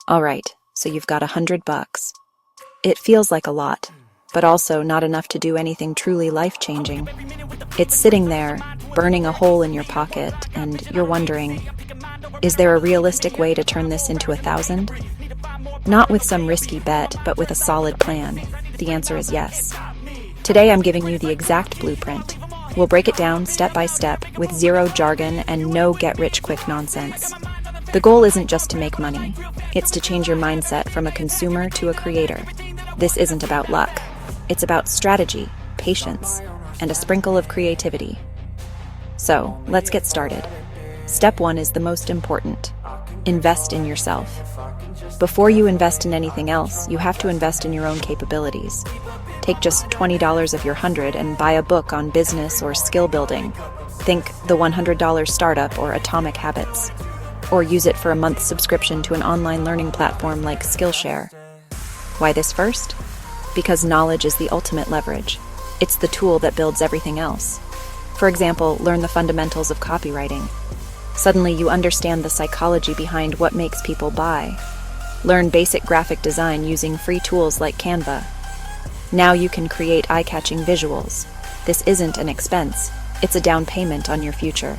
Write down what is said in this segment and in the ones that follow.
All right, so you've got $100. It feels like a lot, but also not enough to do anything truly life-changing. It's sitting there, burning a hole in your pocket, and you're wondering, is there a realistic way to turn this into 1,000? Not with some risky bet, but with a solid plan. The answer is yes. Today I'm giving you the exact blueprint. We'll break it down step by step with zero jargon and no get-rich-quick nonsense. The goal isn't just to make money. It's to change your mindset from a consumer to a creator. This isn't about luck. It's about strategy, patience, and a sprinkle of creativity. So, let's get started. Step 1 is the most important. Invest in yourself. Before you invest in anything else, you have to invest in your own capabilities. Take just $20 of your $100 and buy a book on business or skill building. Think The $100 Startup or Atomic Habits. Or use it for a month's subscription to an online learning platform like Skillshare. Why this first? Because knowledge is the ultimate leverage. It's the tool that builds everything else. For example, learn the fundamentals of copywriting. Suddenly you understand the psychology behind what makes people buy. Learn basic graphic design using free tools like Canva. Now you can create eye-catching visuals. This isn't an expense, it's a down payment on your future.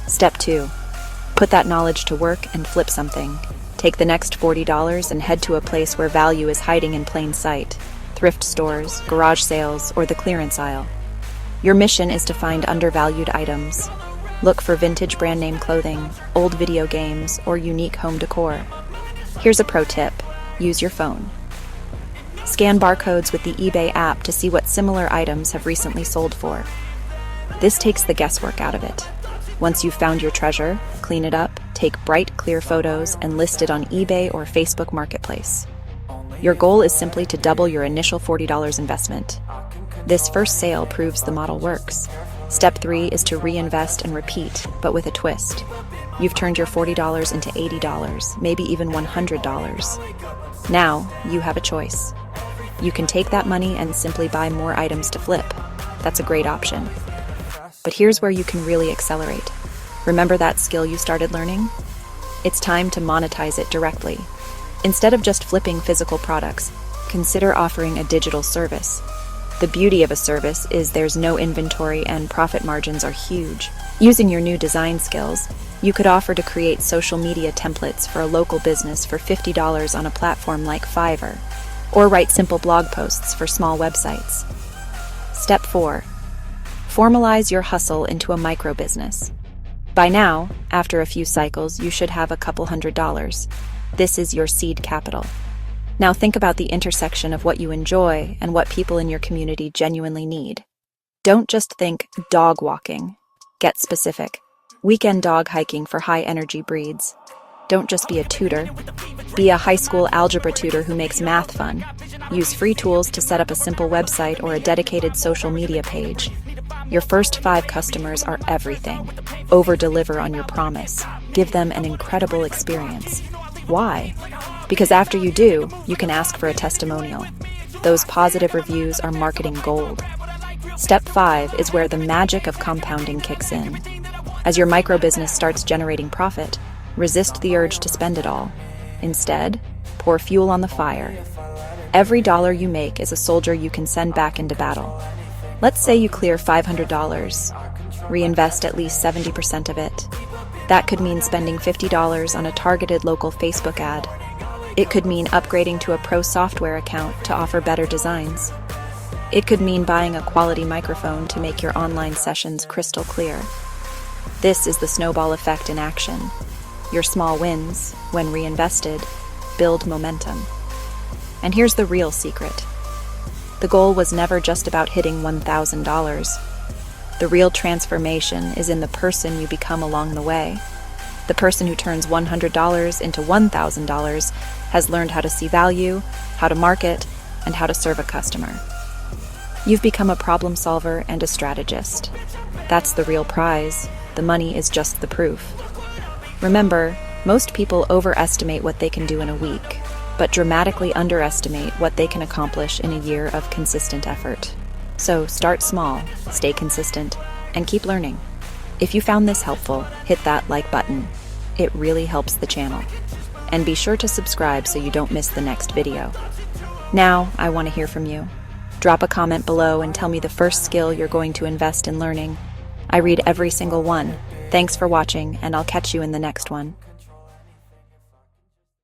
Step 2. Put that knowledge to work and flip something. Take the next $40 and head to a place where value is hiding in plain sight. Thrift stores, garage sales, or the clearance aisle. Your mission is to find undervalued items. Look for vintage brand name clothing, old video games, or unique home decor. Here's a pro tip. Use your phone. Scan barcodes with the eBay app to see what similar items have recently sold for. This takes the guesswork out of it. Once you've found your treasure, clean it up, take bright, clear photos, and list it on eBay or Facebook Marketplace. Your goal is simply to double your initial $40 investment. This first sale proves the model works. Step 3 is to reinvest and repeat, but with a twist. You've turned your $40 into $80, maybe even $100. Now, you have a choice. You can take that money and simply buy more items to flip. That's a great option. But here's where you can really accelerate. Remember that skill you started learning? It's time to monetize it directly. Instead of just flipping physical products, consider offering a digital service. The beauty of a service is there's no inventory and profit margins are huge. Using your new design skills, you could offer to create social media templates for a local business for $50 on a platform like Fiverr, or write simple blog posts for small websites. Step 4. Formalize your hustle into a micro business. By now, after a few cycles, you should have a couple $100. This is your seed capital. Now think about the intersection of what you enjoy and what people in your community genuinely need. Don't just think dog walking. Get specific. Weekend dog hiking for high-energy breeds. Don't just be a tutor. Be a high school algebra tutor who makes math fun. Use free tools to set up a simple website or a dedicated social media page. Your first 5 customers are everything. Over-deliver on your promise. Give them an incredible experience. Why? Because after you do, you can ask for a testimonial. Those positive reviews are marketing gold. Step 5 is where the magic of compounding kicks in. As your micro business starts generating profit, resist the urge to spend it all. Instead, pour fuel on the fire. Every dollar you make is a soldier you can send back into battle. Let's say you clear $500. Reinvest at least 70% of it. That could mean spending $50 on a targeted local Facebook ad. It could mean upgrading to a pro software account to offer better designs. It could mean buying a quality microphone to make your online sessions crystal clear. This is the snowball effect in action. Your small wins, when reinvested, build momentum. And here's the real secret. The goal was never just about hitting $1,000. The real transformation is in the person you become along the way. The person who turns $100 into $1,000 has learned how to see value, how to market, and how to serve a customer. You've become a problem solver and a strategist. That's the real prize. The money is just the proof. Remember, most people overestimate what they can do in a week, but dramatically underestimate what they can accomplish in a year of consistent effort. So start small, stay consistent, and keep learning. If you found this helpful, hit that like button. It really helps the channel. And be sure to subscribe so you don't miss the next video. Now, I want to hear from you. Drop a comment below and tell me the first skill you're going to invest in learning. I read every single one. Thanks for watching, and I'll catch you in the next one.